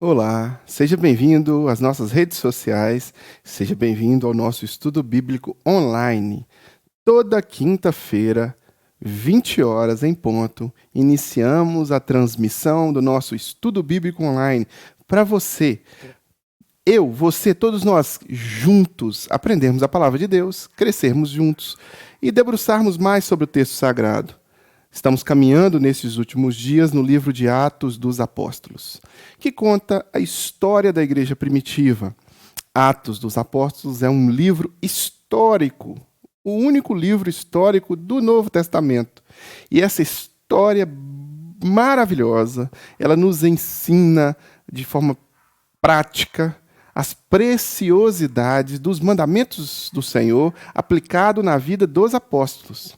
Olá, seja bem-vindo às nossas redes sociais, seja bem-vindo ao nosso estudo bíblico online. Toda quinta-feira, 20 horas em ponto, iniciamos a transmissão do nosso estudo bíblico online para você. Você, todos nós juntos aprendermos a palavra de Deus, crescermos juntos e debruçarmos mais sobre o texto sagrado. Estamos caminhando nesses últimos dias no livro de Atos dos Apóstolos, que conta a história da igreja primitiva. Atos dos Apóstolos é um livro histórico, o único livro histórico do Novo Testamento. E essa história maravilhosa, ela nos ensina de forma prática as preciosidades dos mandamentos do Senhor aplicado na vida dos apóstolos.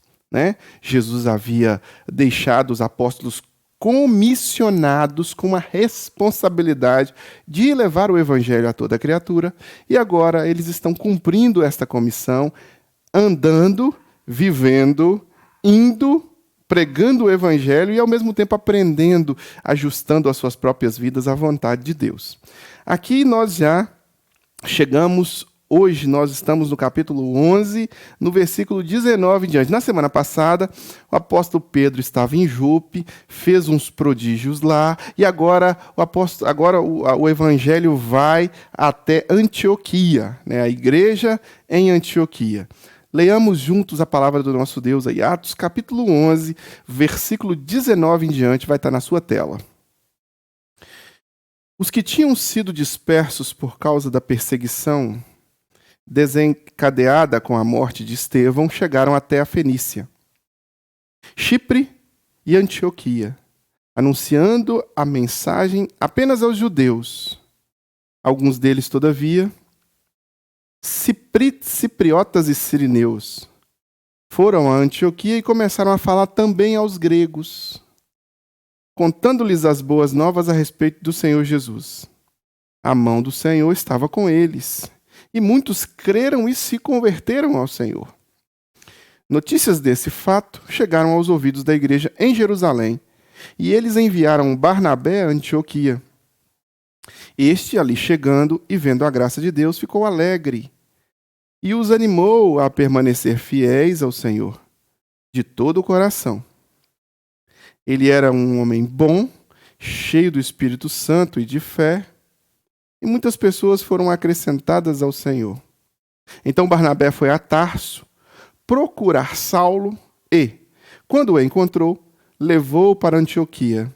Jesus havia deixado os apóstolos comissionados com a responsabilidade de levar o evangelho a toda criatura, e agora eles estão cumprindo esta comissão, andando, vivendo, indo, pregando o evangelho e ao mesmo tempo aprendendo, ajustando as suas próprias vidas à vontade de Deus. Aqui nós já chegamos. Hoje nós estamos no capítulo 11, no versículo 19 em diante. Na semana passada, o apóstolo Pedro estava em Jope, fez uns prodígios lá, e agora o evangelho vai até Antioquia, a igreja em Antioquia. Leiamos juntos a palavra do nosso Deus aí, Atos capítulo 11, versículo 19 em diante, vai estar na sua tela. Os que tinham sido dispersos por causa da perseguição desencadeada com a morte de Estevão, chegaram até a Fenícia, Chipre e Antioquia, anunciando a mensagem apenas aos judeus. Alguns deles, todavia, cipriotas e sirineus, foram a Antioquia e começaram a falar também aos gregos, contando-lhes as boas novas a respeito do Senhor Jesus. A mão do Senhor estava com eles, e muitos creram e se converteram ao Senhor. Notícias desse fato chegaram aos ouvidos da igreja em Jerusalém, e eles enviaram Barnabé a Antioquia. Este, ali chegando e vendo a graça de Deus, ficou alegre e os animou a permanecer fiéis ao Senhor, de todo o coração. Ele era um homem bom, cheio do Espírito Santo e de fé, e muitas pessoas foram acrescentadas ao Senhor. Então Barnabé foi a Tarso procurar Saulo e, quando o encontrou, levou-o para Antioquia.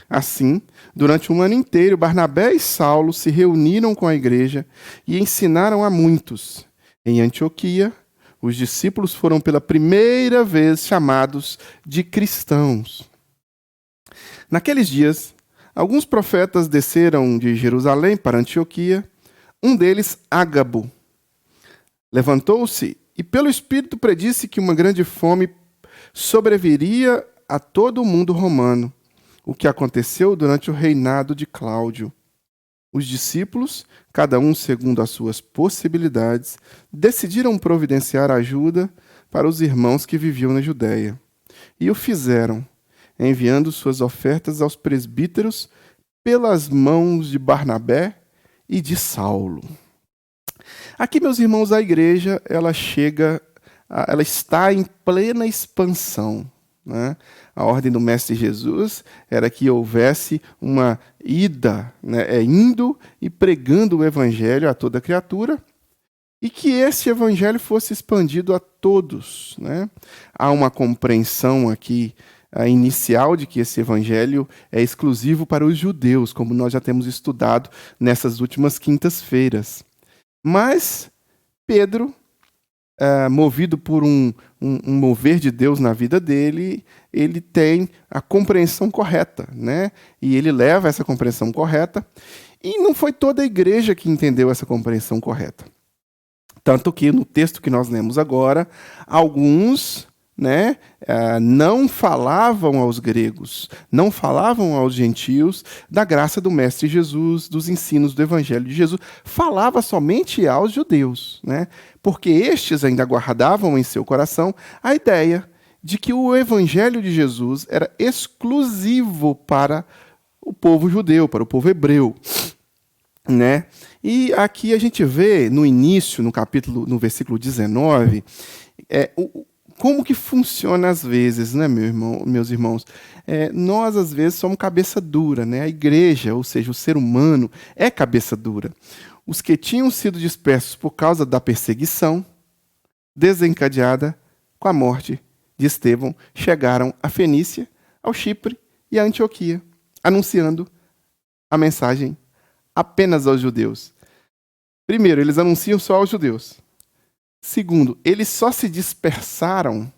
Assim, durante um ano inteiro, Barnabé e Saulo se reuniram com a igreja e ensinaram a muitos. Em Antioquia, os discípulos foram pela primeira vez chamados de cristãos. Naqueles dias, alguns profetas desceram de Jerusalém para Antioquia, um deles, Ágabo. Levantou-se e, pelo Espírito, predisse que uma grande fome sobreviria a todo o mundo romano, o que aconteceu durante o reinado de Cláudio. Os discípulos, cada um segundo as suas possibilidades, decidiram providenciar ajuda para os irmãos que viviam na Judéia. E o fizeram, enviando suas ofertas aos presbíteros pelas mãos de Barnabé e de Saulo. Aqui, meus irmãos, a igreja ela está em plena expansão. A ordem do Mestre Jesus era que houvesse uma ida, indo e pregando o evangelho a toda criatura, e que esse evangelho fosse expandido a todos. Há uma compreensão aqui inicial de que esse evangelho é exclusivo para os judeus, como nós já temos estudado nessas últimas quintas-feiras. Mas Pedro, movido por um mover de Deus na vida dele, ele tem a compreensão correta, E ele leva essa compreensão correta, e não foi toda a igreja que entendeu essa compreensão correta. Tanto que no texto que nós lemos agora, alguns não falavam aos gregos, não falavam aos gentios da graça do Mestre Jesus, dos ensinos do Evangelho de Jesus, falava somente aos judeus, porque estes ainda guardavam em seu coração a ideia de que o Evangelho de Jesus era exclusivo para o povo judeu, para o povo hebreu, né? E aqui a gente vê no início, no versículo 19, como que funciona às vezes, né, meus irmãos? Nós, às vezes, somos cabeça dura, né? A igreja, ou seja, o ser humano, é cabeça dura. Os que tinham sido dispersos por causa da perseguição desencadeada com a morte de Estevão, chegaram à Fenícia, ao Chipre e à Antioquia, anunciando a mensagem apenas aos judeus. Primeiro, eles anunciam só aos judeus. Segundo, eles só se dispersaram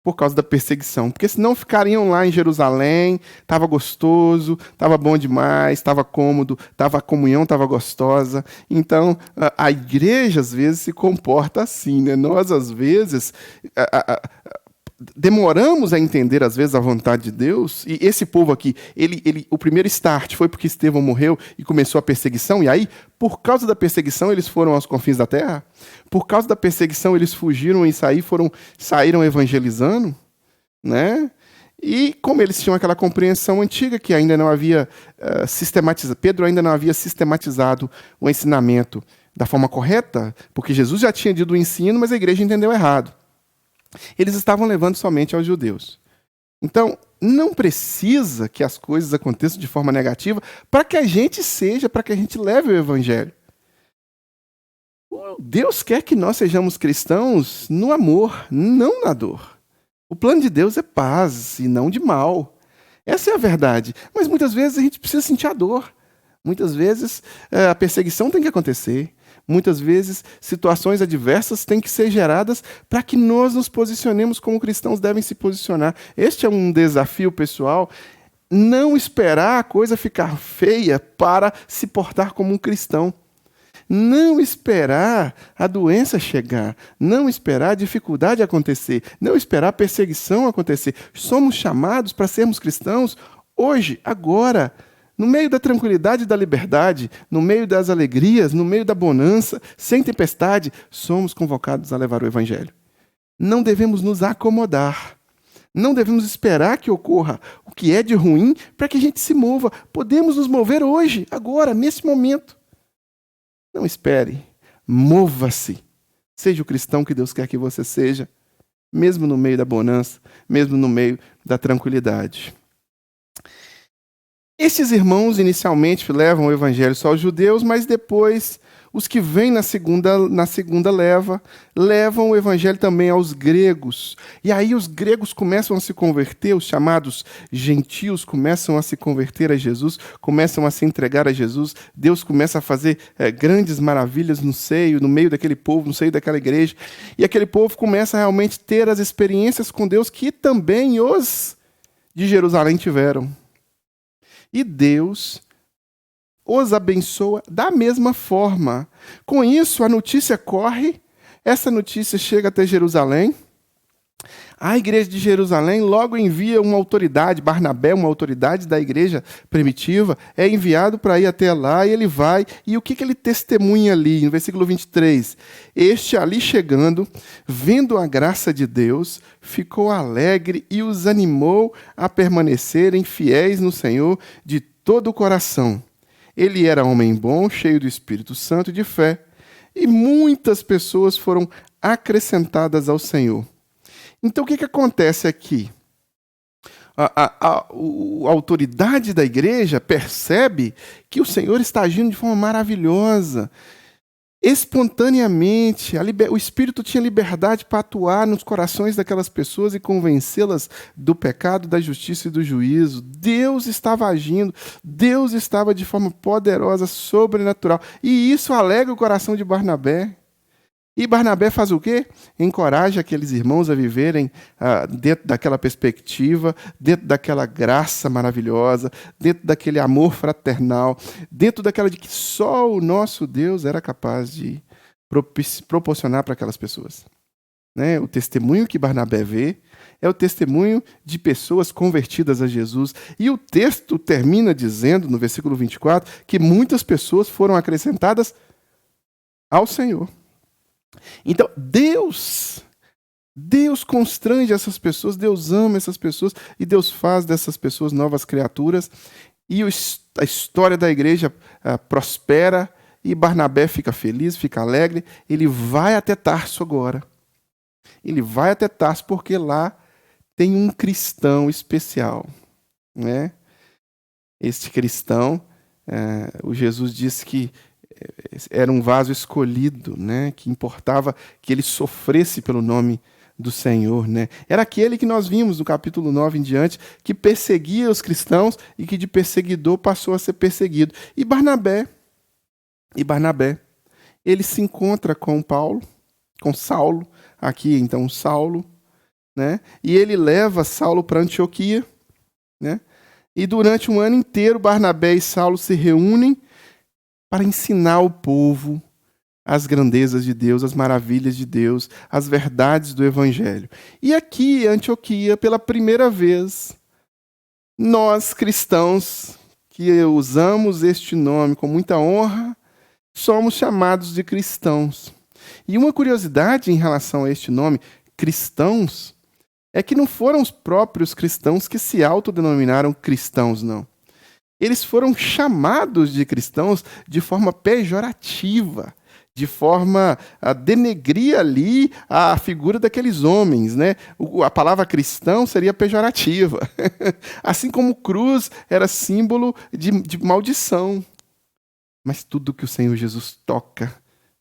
por causa da perseguição, porque senão ficariam lá em Jerusalém, estava gostoso, estava bom demais, estava cômodo, a comunhão estava gostosa. Então, a igreja às vezes se comporta assim, né? Nós às vezes demoramos a entender às vezes a vontade de Deus, e esse povo aqui, o primeiro start foi porque Estevão morreu e começou a perseguição, e aí, por causa da perseguição, eles foram aos confins da terra? Por causa da perseguição, eles fugiram e saíram evangelizando, né? E como eles tinham aquela compreensão antiga que ainda não havia sistematizado, Pedro ainda não havia sistematizado o ensinamento da forma correta, porque Jesus já tinha dito o ensino, mas a igreja entendeu errado. Eles estavam levando somente aos judeus. Então, não precisa que as coisas aconteçam de forma negativa para que a gente leve o evangelho. Deus quer que nós sejamos cristãos no amor, não na dor. O plano de Deus é paz e não de mal. Essa é a verdade. Mas muitas vezes a gente precisa sentir a dor. Muitas vezes a perseguição tem que acontecer. Muitas vezes, situações adversas têm que ser geradas para que nós nos posicionemos como cristãos devem se posicionar. Este é um desafio pessoal. Não esperar a coisa ficar feia para se portar como um cristão. Não esperar a doença chegar. Não esperar a dificuldade acontecer. Não esperar a perseguição acontecer. Somos chamados para sermos cristãos hoje, agora. No meio da tranquilidade e da liberdade, no meio das alegrias, no meio da bonança, sem tempestade, somos convocados a levar o evangelho. Não devemos nos acomodar. Não devemos esperar que ocorra o que é de ruim para que a gente se mova. Podemos nos mover hoje, agora, nesse momento. Não espere. Mova-se. Seja o cristão que Deus quer que você seja, mesmo no meio da bonança, mesmo no meio da tranquilidade. Esses irmãos inicialmente levam o evangelho só aos judeus, mas depois os que vêm na segunda leva levam o evangelho também aos gregos. E aí os gregos começam a se converter, os chamados gentios começam a se converter a Jesus, começam a se entregar a Jesus. Deus começa a fazer grandes maravilhas no meio daquele povo, no seio daquela igreja. E aquele povo começa a realmente ter as experiências com Deus que também os de Jerusalém tiveram. E Deus os abençoa da mesma forma. Com isso, a notícia corre, essa notícia chega até Jerusalém. A igreja de Jerusalém logo envia uma autoridade, Barnabé, uma autoridade da igreja primitiva, é enviado para ir até lá, e ele vai, e o que ele testemunha ali, no versículo 23? Este ali chegando, vendo a graça de Deus, ficou alegre e os animou a permanecerem fiéis no Senhor de todo o coração. Ele era homem bom, cheio do Espírito Santo e de fé, e muitas pessoas foram acrescentadas ao Senhor. Então, o que acontece aqui? A autoridade da igreja percebe que o Senhor está agindo de forma maravilhosa, espontaneamente. O Espírito tinha liberdade para atuar nos corações daquelas pessoas e convencê-las do pecado, da justiça e do juízo. Deus estava agindo, Deus estava de forma poderosa, sobrenatural. E isso alegra o coração de Barnabé. E Barnabé faz o quê? Encoraja aqueles irmãos a viverem dentro daquela perspectiva, dentro daquela graça maravilhosa, dentro daquele amor fraternal, dentro daquela de que só o nosso Deus era capaz de proporcionar para aquelas pessoas. Né? O testemunho que Barnabé vê é o testemunho de pessoas convertidas a Jesus. E o texto termina dizendo, no versículo 24, que muitas pessoas foram acrescentadas ao Senhor. Então, Deus Deus constrange essas pessoas, Deus ama essas pessoas e Deus faz dessas pessoas novas criaturas. E a história da igreja prospera e Barnabé fica feliz, fica alegre. Ele vai até Tarso agora. Ele vai até Tarso porque lá tem um cristão especial, né? Este cristão, o Jesus disse que era um vaso escolhido, né? Que importava que ele sofresse pelo nome do Senhor, né? Era aquele que nós vimos no capítulo 9 em diante, que perseguia os cristãos e que de perseguidor passou a ser perseguido. E Barnabé, ele se encontra com Saulo, aqui então Saulo, né? E ele leva Saulo para Antioquia, né? E durante um ano inteiro Barnabé e Saulo se reúnem para ensinar o povo as grandezas de Deus, as maravilhas de Deus, as verdades do Evangelho. E aqui, em Antioquia, pela primeira vez, nós cristãos que usamos este nome com muita honra, somos chamados de cristãos. E uma curiosidade em relação a este nome, cristãos, é que não foram os próprios cristãos que se autodenominaram cristãos, não. Eles foram chamados de cristãos de forma pejorativa, de forma a denegrir ali a figura daqueles homens, né? A palavra cristão seria pejorativa. Assim como cruz era símbolo de maldição. Mas tudo que o Senhor Jesus toca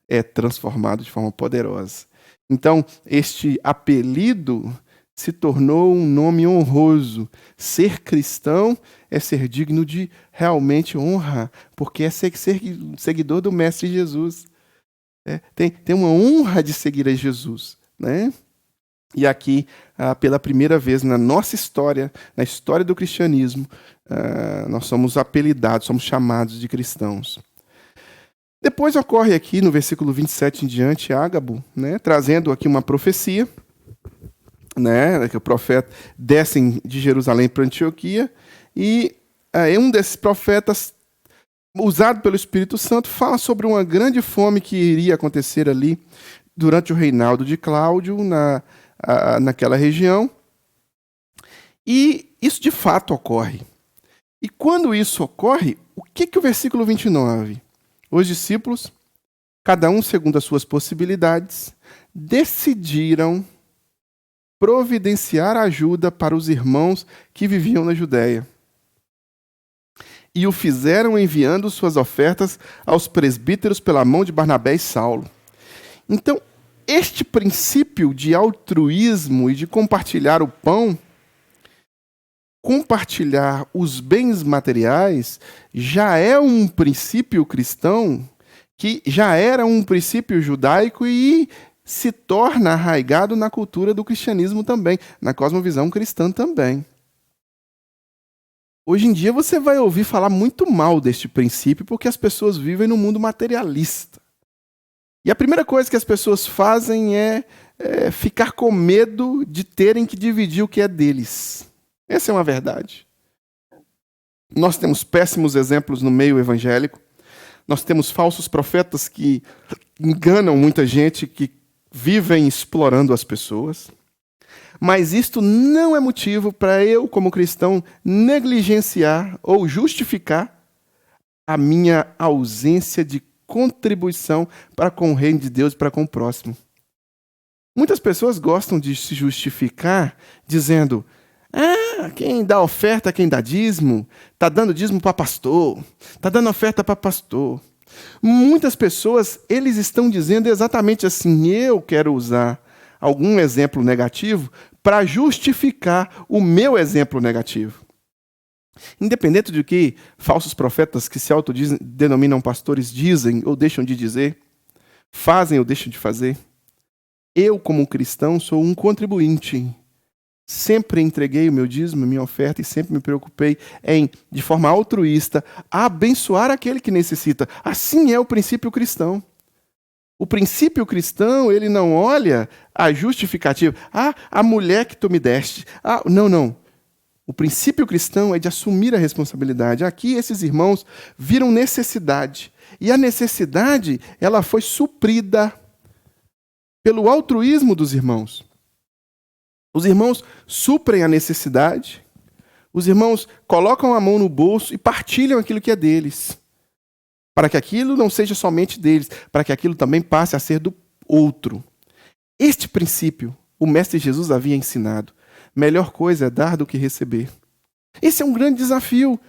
é transformado de forma poderosa. Então, este apelido se tornou um nome honroso. Ser cristão é ser digno de realmente honra, porque é ser seguidor do Mestre Jesus. Tem uma honra de seguir a Jesus, né? E aqui, pela primeira vez na nossa história, na história do cristianismo, nós somos apelidados, somos chamados de cristãos. Depois ocorre aqui, no versículo 27 em diante, Ágabo, né, trazendo aqui uma profecia, né, que o profeta desce de Jerusalém para Antioquia, e um desses profetas, usado pelo Espírito Santo, fala sobre uma grande fome que iria acontecer ali durante o reinado de Cláudio naquela região. E isso de fato ocorre. E quando isso ocorre, o que o versículo 29? Os discípulos, cada um segundo as suas possibilidades, decidiram providenciar ajuda para os irmãos que viviam na Judéia. E o fizeram enviando suas ofertas aos presbíteros pela mão de Barnabé e Saulo. Então, este princípio de altruísmo e de compartilhar o pão, compartilhar os bens materiais, já é um princípio cristão que já era um princípio judaico e se torna arraigado na cultura do cristianismo também, na cosmovisão cristã também. Hoje em dia você vai ouvir falar muito mal deste princípio porque as pessoas vivem num mundo materialista. E a primeira coisa que as pessoas fazem é ficar com medo de terem que dividir o que é deles. Essa é uma verdade. Nós temos péssimos exemplos no meio evangélico. Nós temos falsos profetas que enganam muita gente, que vivem explorando as pessoas. Mas isto não é motivo para eu, como cristão, negligenciar ou justificar a minha ausência de contribuição para com o reino de Deus e para com o próximo. Muitas pessoas gostam de se justificar dizendo: quem dá oferta, quem dá dízimo, está dando dízimo para pastor, está dando oferta para pastor. Muitas pessoas, eles estão dizendo exatamente assim: eu quero usar algum exemplo negativo para justificar o meu exemplo negativo. Independente do que falsos profetas que se autodenominam pastores dizem ou deixam de dizer, fazem ou deixam de fazer, eu, como cristão, sou um contribuinte. Sempre entreguei o meu dízimo, minha oferta, e sempre me preocupei em, de forma altruísta, abençoar aquele que necessita. Assim é o princípio cristão. O princípio cristão, ele não olha a justificativa. A mulher que tu me deste. Não. O princípio cristão é de assumir a responsabilidade. Aqui, esses irmãos viram necessidade. E a necessidade, ela foi suprida pelo altruísmo dos irmãos. Os irmãos suprem a necessidade, os irmãos colocam a mão no bolso e partilham aquilo que é deles, para que aquilo não seja somente deles, para que aquilo também passe a ser do outro. Este princípio o Mestre Jesus havia ensinado. Melhor coisa é dar do que receber. Esse é um grande desafio.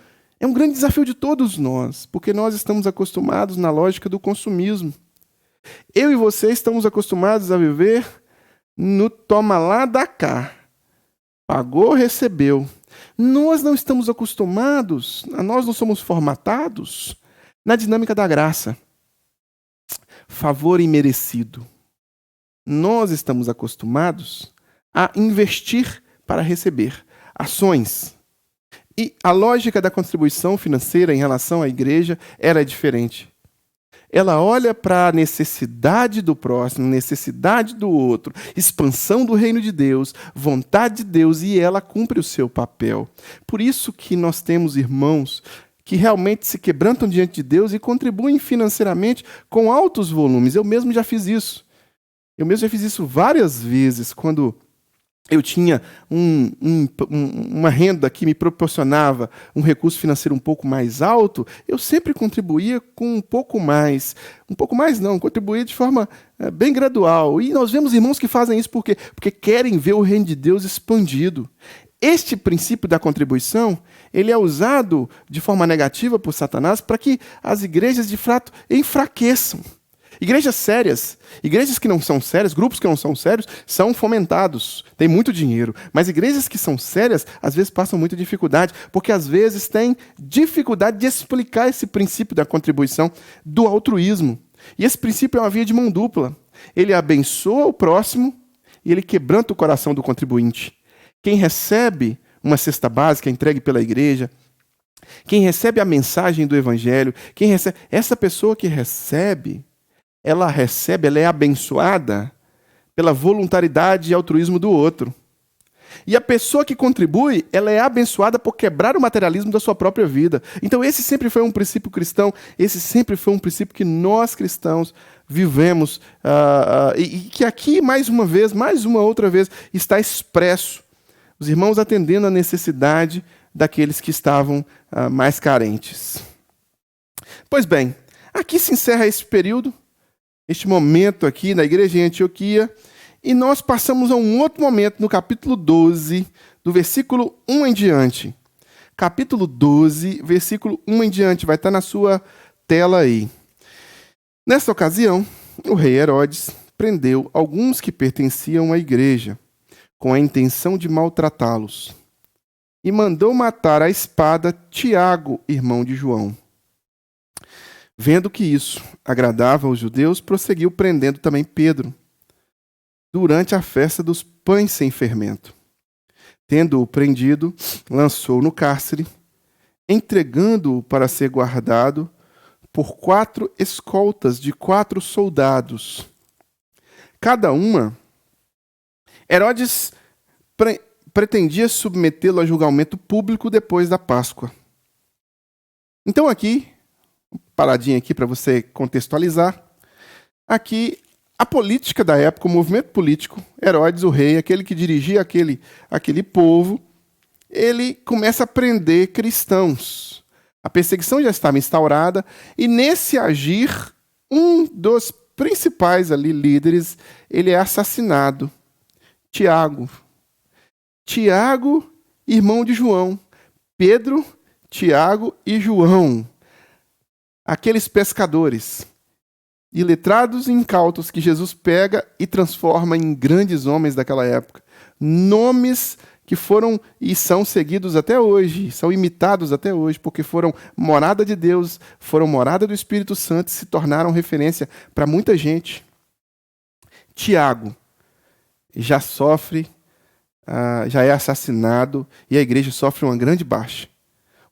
É um grande desafio de todos nós, porque nós estamos acostumados na lógica do consumismo. Eu e você estamos acostumados a viver no toma lá, dá cá. Pagou, recebeu. Nós não estamos acostumados, nós não somos formatados na dinâmica da graça. Favor imerecido. Nós estamos acostumados a investir para receber ações. E a lógica da contribuição financeira em relação à igreja era diferente. Ela olha para a necessidade do próximo, necessidade do outro, expansão do reino de Deus, vontade de Deus, e ela cumpre o seu papel. Por isso que nós temos irmãos que realmente se quebrantam diante de Deus e contribuem financeiramente com altos volumes. Eu mesmo já fiz isso. Várias vezes, quando eu tinha uma renda que me proporcionava um recurso financeiro um pouco mais alto, eu sempre contribuía com um pouco mais. Um pouco mais não, contribuía de forma bem gradual. E nós vemos irmãos que fazem isso porque querem ver o reino de Deus expandido. Este princípio da contribuição, ele é usado de forma negativa por Satanás para que as igrejas, de fato, enfraqueçam. Igrejas sérias, igrejas que não são sérias, grupos que não são sérios, são fomentados, têm muito dinheiro. Mas igrejas que são sérias, às vezes passam muita dificuldade, porque às vezes têm dificuldade de explicar esse princípio da contribuição, do altruísmo. E esse princípio é uma via de mão dupla. Ele abençoa o próximo e ele quebranta o coração do contribuinte. Quem recebe uma cesta básica entregue pela igreja, quem recebe a mensagem do evangelho, essa pessoa que recebe, ela é abençoada pela voluntariedade e altruísmo do outro. E a pessoa que contribui, ela é abençoada por quebrar o materialismo da sua própria vida. Então esse sempre foi um princípio cristão, esse sempre foi um princípio que nós cristãos vivemos, e que aqui, mais uma outra vez, está expresso. Os irmãos atendendo à necessidade daqueles que estavam mais carentes. Pois bem, aqui se encerra esse período, este momento aqui na igreja em Antioquia, e nós passamos a um outro momento no capítulo 12, do versículo 1 em diante. Capítulo 12, versículo 1 em diante, vai estar na sua tela aí. Nesta ocasião, o rei Herodes prendeu alguns que pertenciam à igreja, com a intenção de maltratá-los, e mandou matar à espada Tiago, irmão de João. Vendo que isso agradava aos judeus, prosseguiu prendendo também Pedro, durante a festa dos pães sem fermento. Tendo-o prendido, lançou no cárcere, entregando-o para ser guardado por 4 escoltas de 4 soldados. Cada uma, Herodes pretendia submetê-lo a julgamento público depois da Páscoa. Então aqui, paradinha aqui para você contextualizar. Aqui, a política da época, o movimento político, Herodes, o rei, aquele que dirigia aquele povo, ele começa a prender cristãos. A perseguição já estava instaurada, e nesse agir, um dos principais ali líderes, ele é assassinado. Tiago, irmão de João. Pedro, Tiago e João. Aqueles pescadores, iletrados e incautos que Jesus pega e transforma em grandes homens daquela época. Nomes que foram e são seguidos até hoje, são imitados até hoje, porque foram morada de Deus, foram morada do Espírito Santo e se tornaram referência para muita gente. Tiago já sofre, já é assassinado, e a igreja sofre uma grande baixa.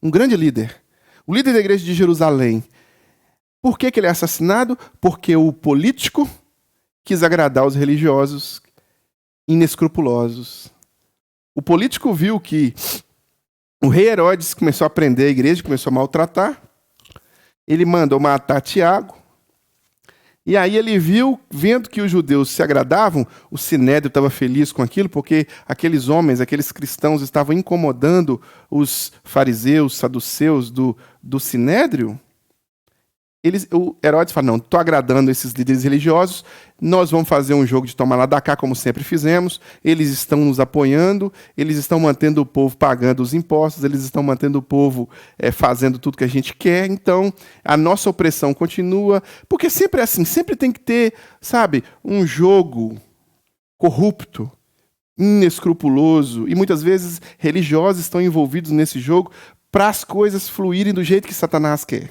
Um grande líder, o líder da igreja de Jerusalém. Por que ele é assassinado? Porque o político quis agradar os religiosos inescrupulosos. O político viu que o rei Herodes começou a prender a igreja, começou a maltratar. Ele mandou matar Tiago E aí ele vendo que os judeus se agradavam, o Sinédrio estava feliz com aquilo, porque aqueles homens, aqueles cristãos estavam incomodando os fariseus, saduceus do Sinédrio. O Herodes fala, não, estou agradando esses líderes religiosos, nós vamos fazer um jogo de tomar lá da cá, como sempre fizemos, eles estão nos apoiando, eles estão mantendo o povo pagando os impostos, eles estão mantendo o povo fazendo tudo que a gente quer, então a nossa opressão continua, porque sempre é assim, sempre tem que ter, sabe, um jogo corrupto, inescrupuloso, e muitas vezes religiosos estão envolvidos nesse jogo para as coisas fluírem do jeito que Satanás quer.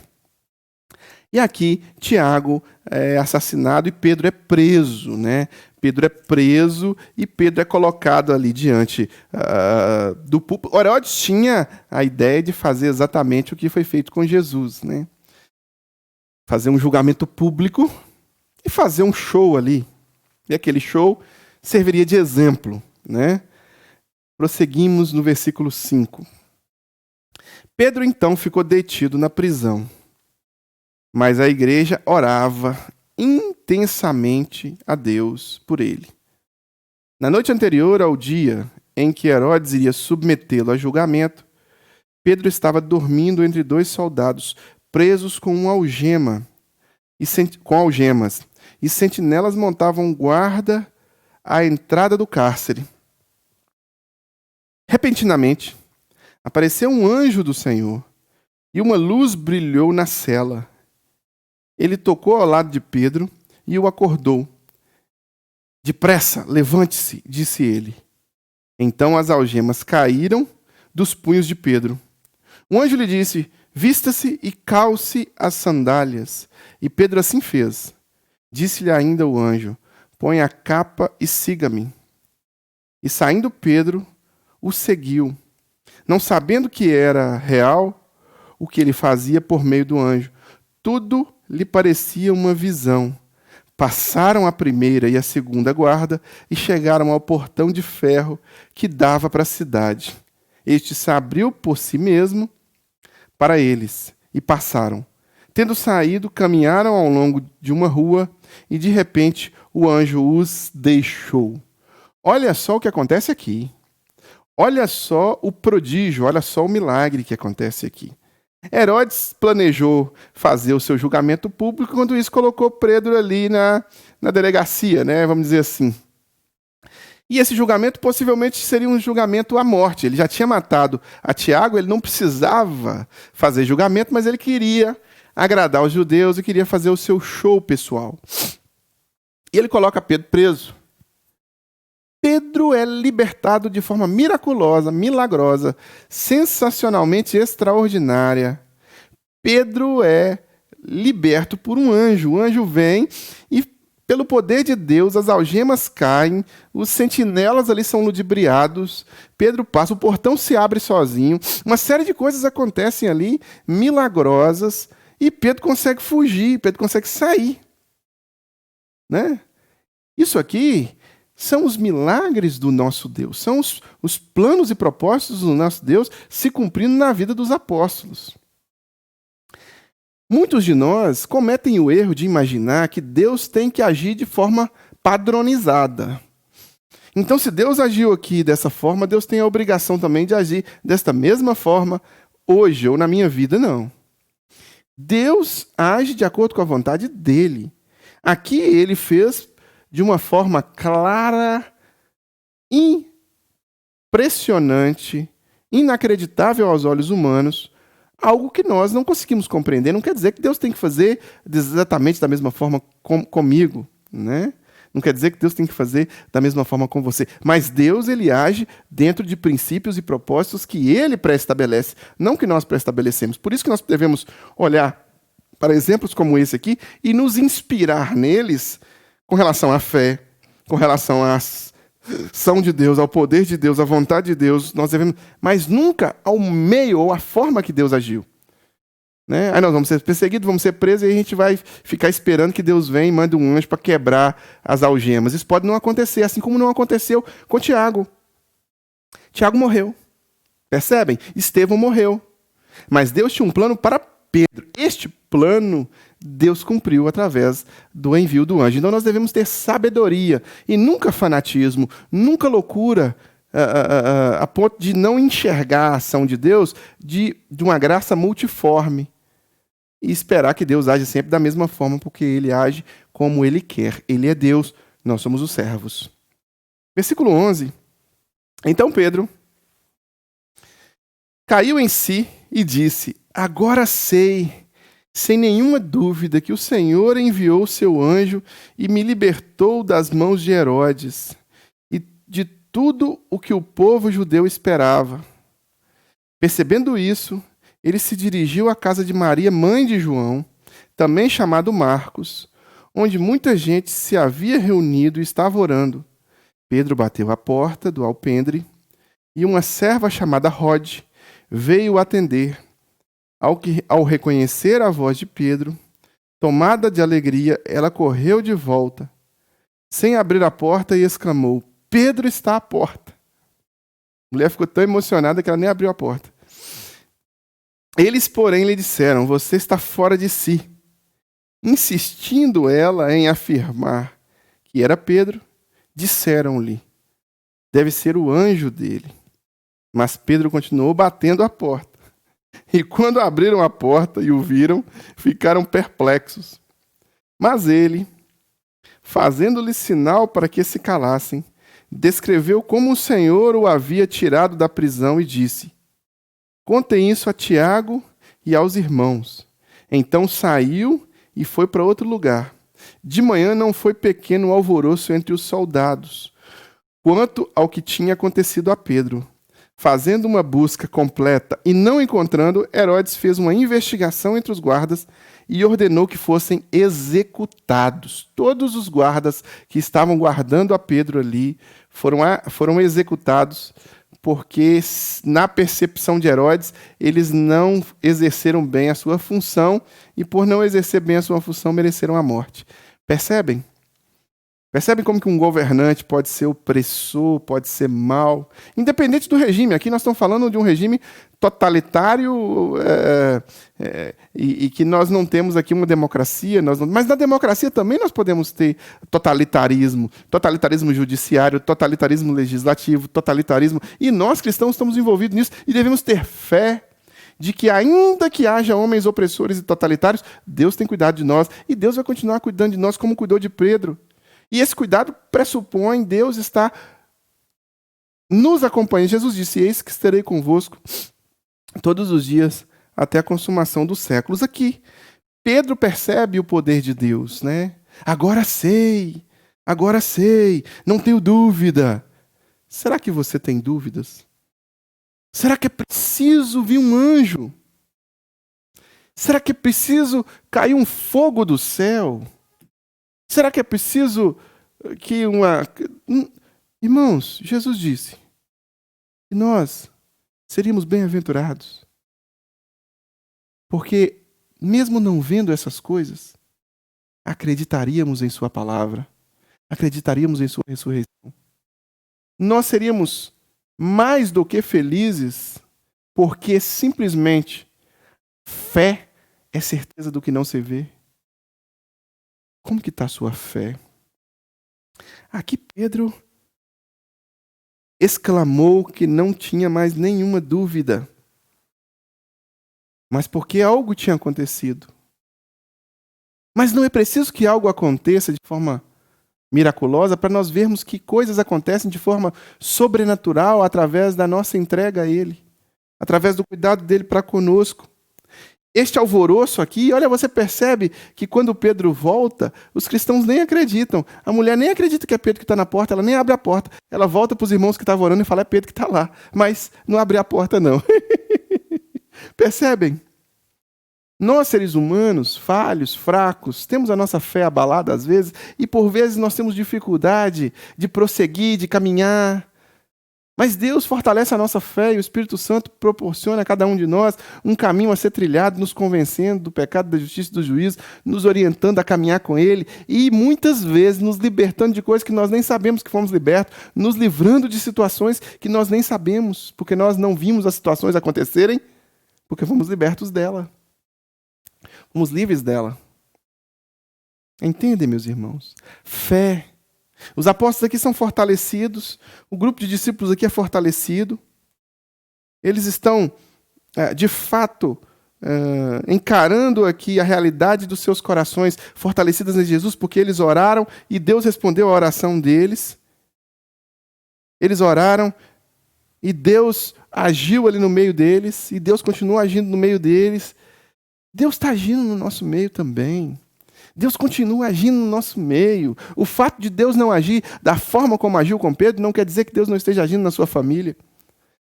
E aqui, Tiago é assassinado e Pedro é preso, né? Pedro é preso e Pedro é colocado ali diante do púlpito. Herodes tinha a ideia de fazer exatamente o que foi feito com Jesus, né? Fazer um julgamento público e fazer um show ali. E aquele show serviria de exemplo, né? Prosseguimos no versículo 5. Pedro, então, ficou detido na prisão. Mas a igreja orava intensamente a Deus por ele. Na noite anterior ao dia em que Herodes iria submetê-lo a julgamento, Pedro estava dormindo entre dois soldados, presos com algemas, e sentinelas montavam guarda à entrada do cárcere. Repentinamente, apareceu um anjo do Senhor, e uma luz brilhou na cela. Ele tocou ao lado de Pedro e o acordou. Depressa, levante-se, disse ele. Então as algemas caíram dos punhos de Pedro. O anjo lhe disse, vista-se e calce as sandálias. E Pedro assim fez. Disse-lhe ainda o anjo, põe a capa e siga-me. E saindo Pedro, o seguiu, não sabendo que era real o que ele fazia por meio do anjo. Tudo lhe parecia uma visão. Passaram a primeira e a segunda guarda e chegaram ao portão de ferro que dava para a cidade. Este se abriu por si mesmo para eles e passaram. Tendo saído, caminharam ao longo de uma rua e, de repente, o anjo os deixou. Olha só o que acontece aqui. Olha só o prodígio, olha só o milagre que acontece aqui. Herodes planejou fazer o seu julgamento público, enquanto isso colocou Pedro ali na delegacia, né? Vamos dizer assim. E esse julgamento possivelmente seria um julgamento à morte. Ele já tinha matado a Tiago, ele não precisava fazer julgamento, mas ele queria agradar os judeus e queria fazer o seu show pessoal. E ele coloca Pedro preso. Pedro é libertado de forma miraculosa, milagrosa, sensacionalmente extraordinária. Pedro é liberto por um anjo. O anjo vem e, pelo poder de Deus, as algemas caem, os sentinelas ali são ludibriados, Pedro passa, o portão se abre sozinho, uma série de coisas acontecem ali, milagrosas, e Pedro consegue fugir, Pedro consegue sair. Né? Isso aqui são os milagres do nosso Deus, são os planos e propósitos do nosso Deus se cumprindo na vida dos apóstolos. Muitos de nós cometem o erro de imaginar que Deus tem que agir de forma padronizada. Então, se Deus agiu aqui dessa forma, Deus tem a obrigação também de agir desta mesma forma hoje ou na minha vida, não. Deus age de acordo com a vontade dele. Aqui ele fez de uma forma clara, impressionante, inacreditável aos olhos humanos, algo que nós não conseguimos compreender. Não quer dizer que Deus tem que fazer exatamente da mesma forma comigo, né? Não quer dizer que Deus tem que fazer da mesma forma com você. Mas Deus, ele age dentro de princípios e propósitos que ele pré-estabelece, não que nós pré-estabelecemos. Por isso que nós devemos olhar para exemplos como esse aqui e nos inspirar neles com relação à fé, com relação à ação de Deus, ao poder de Deus, à vontade de Deus, nós devemos, mas nunca ao meio ou à forma que Deus agiu. Né? Aí nós vamos ser perseguidos, vamos ser presos e a gente vai ficar esperando que Deus venha e mande um anjo para quebrar as algemas. Isso pode não acontecer, assim como não aconteceu com Tiago. Tiago morreu. Percebem? Estevão morreu. Mas Deus tinha um plano para Pedro. Este plano Deus cumpriu através do envio do anjo. Então nós devemos ter sabedoria e nunca fanatismo, nunca loucura, a ponto de não enxergar a ação de Deus de uma graça multiforme e esperar que Deus age sempre da mesma forma, porque Ele age como Ele quer. Ele é Deus, nós somos os servos. Versículo 11. Então Pedro caiu em si e disse: agora sei, sem nenhuma dúvida, que o Senhor enviou o seu anjo e me libertou das mãos de Herodes e de tudo o que o povo judeu esperava. Percebendo isso, ele se dirigiu à casa de Maria, mãe de João, também chamado Marcos, onde muita gente se havia reunido e estava orando. Pedro bateu à porta do alpendre e uma serva chamada Rode veio atender. Ao reconhecer a voz de Pedro, tomada de alegria, ela correu de volta, sem abrir a porta, e exclamou: Pedro está à porta. A mulher ficou tão emocionada que ela nem abriu a porta. Eles, porém, lhe disseram: você está fora de si. Insistindo ela em afirmar que era Pedro, disseram-lhe: deve ser o anjo dele. Mas Pedro continuou batendo a porta. E quando abriram a porta e o viram, ficaram perplexos. Mas ele, fazendo-lhe sinal para que se calassem, descreveu como o Senhor o havia tirado da prisão e disse: contem isso a Tiago e aos irmãos. Então saiu e foi para outro lugar. De manhã não foi pequeno o alvoroço entre os soldados, quanto ao que tinha acontecido a Pedro. Fazendo uma busca completa e não encontrando, Herodes fez uma investigação entre os guardas e ordenou que fossem executados. Todos os guardas que estavam guardando a Pedro ali foram executados, porque, na percepção de Herodes, eles não exerceram bem a sua função e, por não exercer bem a sua função, mereceram a morte. Percebem? Percebem como que um governante pode ser opressor, pode ser mau, independente do regime. Aqui nós estamos falando de um regime totalitário e que nós não temos aqui uma democracia. Mas na democracia também nós podemos ter totalitarismo judiciário, totalitarismo legislativo, totalitarismo. E nós, cristãos, estamos envolvidos nisso e devemos ter fé de que, ainda que haja homens opressores e totalitários, Deus tem cuidado de nós e Deus vai continuar cuidando de nós como cuidou de Pedro. E esse cuidado pressupõe Deus estar nos acompanhando. Jesus disse: eis que estarei convosco todos os dias até a consumação dos séculos. Aqui, Pedro percebe o poder de Deus, né? Agora sei, não tenho dúvida. Será que você tem dúvidas? Será que é preciso vir um anjo? Será que é preciso cair um fogo do céu? Será que é preciso que uma... Irmãos, Jesus disse que nós seríamos bem-aventurados, porque, mesmo não vendo essas coisas, acreditaríamos em sua palavra, acreditaríamos em sua ressurreição. Nós seríamos mais do que felizes, porque simplesmente fé é certeza do que não se vê. Como que está a sua fé? Aqui Pedro exclamou que não tinha mais nenhuma dúvida, mas porque algo tinha acontecido. Mas não é preciso que algo aconteça de forma miraculosa para nós vermos que coisas acontecem de forma sobrenatural através da nossa entrega a Ele, através do cuidado dele para conosco. Este alvoroço aqui, olha, você percebe que quando Pedro volta, os cristãos nem acreditam. A mulher nem acredita que é Pedro que está na porta, ela nem abre a porta. Ela volta para os irmãos que estavam orando e fala: é Pedro que está lá. Mas não abre a porta, não. Percebem? Nós, seres humanos, falhos, fracos, temos a nossa fé abalada às vezes, e por vezes nós temos dificuldade de prosseguir, de caminhar. Mas Deus fortalece a nossa fé e o Espírito Santo proporciona a cada um de nós um caminho a ser trilhado, nos convencendo do pecado, da justiça e do juízo, nos orientando a caminhar com Ele e muitas vezes nos libertando de coisas que nós nem sabemos que fomos libertos, nos livrando de situações que nós nem sabemos, porque nós não vimos as situações acontecerem, porque fomos libertos dela. Fomos livres dela. Entendem, meus irmãos? Fé. Os apóstolos aqui são fortalecidos, o grupo de discípulos aqui é fortalecido. Eles estão, de fato, encarando aqui a realidade dos seus corações fortalecidas em Jesus, porque eles oraram e Deus respondeu a oração deles. Eles oraram e Deus agiu ali no meio deles, e Deus continua agindo no meio deles. Deus está agindo no nosso meio também. Deus continua agindo no nosso meio. O fato de Deus não agir da forma como agiu com Pedro não quer dizer que Deus não esteja agindo na sua família.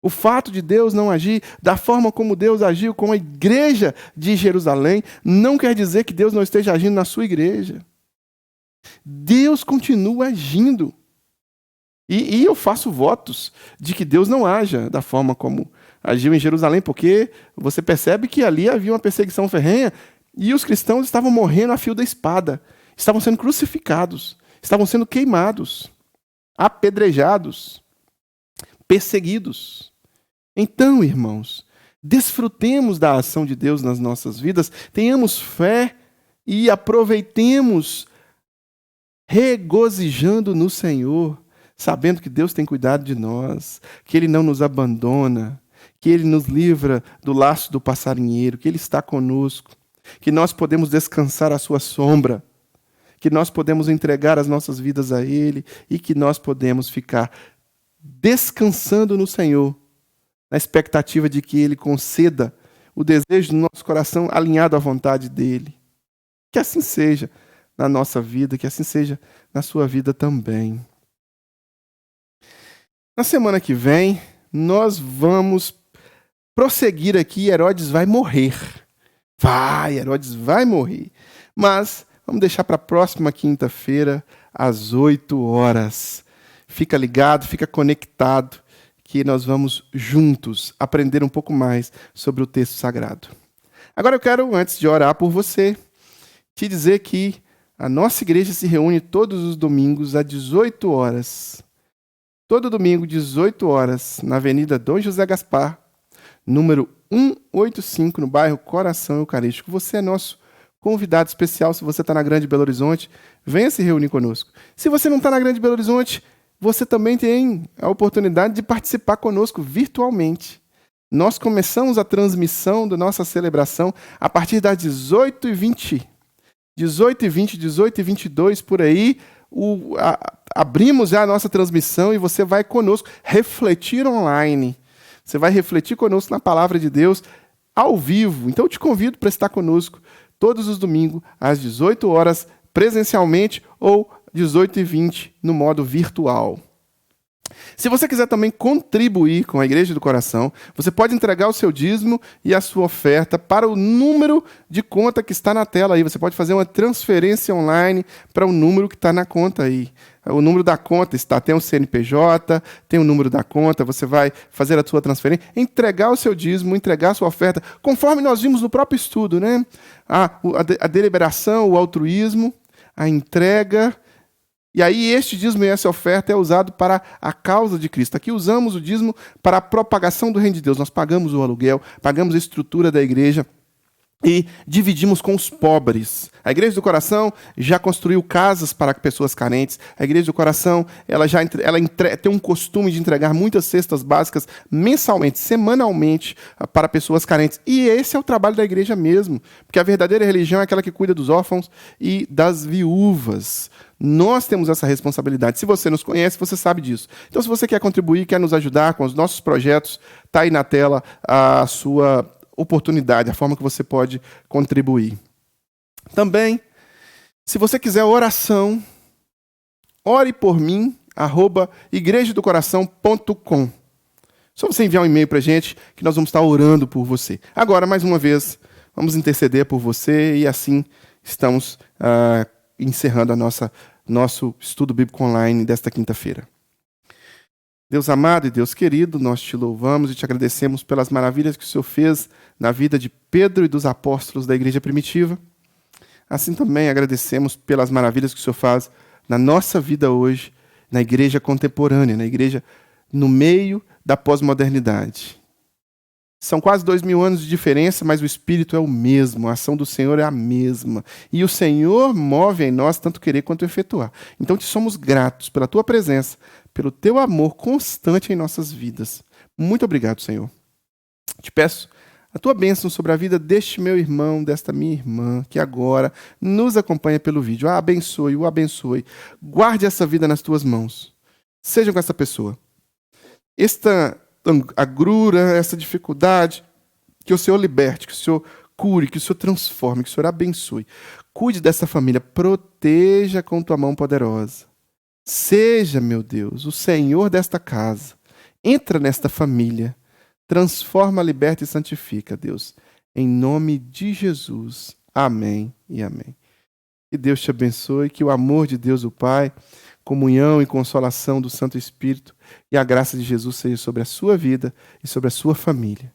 O fato de Deus não agir da forma como Deus agiu com a igreja de Jerusalém não quer dizer que Deus não esteja agindo na sua igreja. Deus continua agindo. E eu faço votos de que Deus não haja da forma como agiu em Jerusalém, porque você percebe que ali havia uma perseguição ferrenha e os cristãos estavam morrendo a fio da espada, estavam sendo crucificados, estavam sendo queimados, apedrejados, perseguidos. Então, irmãos, desfrutemos da ação de Deus nas nossas vidas, tenhamos fé e aproveitemos regozijando no Senhor, sabendo que Deus tem cuidado de nós, que Ele não nos abandona, que Ele nos livra do laço do passarinheiro, que Ele está conosco, que nós podemos descansar à sua sombra, que nós podemos entregar as nossas vidas a Ele e que nós podemos ficar descansando no Senhor, na expectativa de que Ele conceda o desejo do nosso coração alinhado à vontade dEle. Que assim seja na nossa vida, que assim seja na sua vida também. Na semana que vem, nós vamos prosseguir aqui. Herodes vai morrer. Herodes vai morrer. Mas vamos deixar para a próxima quinta-feira, às 8 horas. Fica ligado, fica conectado, que nós vamos juntos aprender um pouco mais sobre o texto sagrado. Agora eu quero, antes de orar por você, te dizer que a nossa igreja se reúne todos os domingos às 18 horas. Todo domingo, 18 horas, na Avenida Dom José Gaspar, número 185, no bairro Coração Eucarístico. Você é nosso convidado especial. Se você está na Grande Belo Horizonte, venha se reunir conosco. Se você não está na Grande Belo Horizonte, você também tem a oportunidade de participar conosco virtualmente. Nós começamos a transmissão da nossa celebração a partir das 18h20. 18h20, 18h22, por aí, abrimos já a nossa transmissão e você vai conosco refletir online. Você vai refletir conosco na Palavra de Deus ao vivo. Então eu te convido para estar conosco todos os domingos, às 18 horas, presencialmente, ou 18h20 no modo virtual. Se você quiser também contribuir com a Igreja do Coração, você pode entregar o seu dízimo e a sua oferta para o número de conta que está na tela aí. Você pode fazer uma transferência online para o número que está na conta aí. O número da conta tem um CNPJ, tem o número da conta, você vai fazer a sua transferência, entregar o seu dízimo, entregar a sua oferta, conforme nós vimos no próprio estudo, né? A deliberação, o altruísmo, a entrega. E aí este dízimo e essa oferta é usado para a causa de Cristo. Aqui usamos o dízimo para a propagação do reino de Deus. Nós pagamos o aluguel, pagamos a estrutura da igreja e dividimos com os pobres. A Igreja do Coração já construiu casas para pessoas carentes. A Igreja do Coração ela tem um costume de entregar muitas cestas básicas mensalmente, semanalmente, para pessoas carentes. E esse é o trabalho da igreja mesmo, porque a verdadeira religião é aquela que cuida dos órfãos e das viúvas. Nós temos essa responsabilidade. Se você nos conhece, você sabe disso. Então, se você quer contribuir, quer nos ajudar com os nossos projetos, está aí na tela a sua oportunidade, a forma que você pode contribuir. Também, se você quiser oração, ore por mim, @igrejadocoração.com. Só você enviar um e-mail para a gente, que nós vamos estar orando por você. Agora, mais uma vez, vamos interceder por você e assim estamos encerrando nosso estudo bíblico online desta quinta-feira. Deus amado e Deus querido, nós te louvamos e te agradecemos pelas maravilhas que o Senhor fez na vida de Pedro e dos apóstolos da igreja primitiva. Assim também agradecemos pelas maravilhas que o Senhor faz na nossa vida hoje, na igreja contemporânea, na igreja no meio da pós-modernidade. São quase 2000 anos de diferença, mas o Espírito é o mesmo, a ação do Senhor é a mesma. E o Senhor move em nós tanto querer quanto efetuar. Então te somos gratos pela tua presença, pelo teu amor constante em nossas vidas. Muito obrigado, Senhor. Te peço a tua bênção sobre a vida deste meu irmão, desta minha irmã, que agora nos acompanha pelo vídeo. A abençoe, o abençoe. Guarde essa vida nas tuas mãos. Seja com essa pessoa. Esta agrura, essa dificuldade, que o Senhor liberte, que o Senhor cure, que o Senhor transforme, que o Senhor abençoe. Cuide dessa família, proteja com tua mão poderosa. Seja, meu Deus, o Senhor desta casa. Entra nesta família, transforma, liberta e santifica, Deus. Em nome de Jesus. Amém e amém. Que Deus te abençoe, que o amor de Deus, o Pai, comunhão e consolação do Santo Espírito e a graça de Jesus seja sobre a sua vida e sobre a sua família.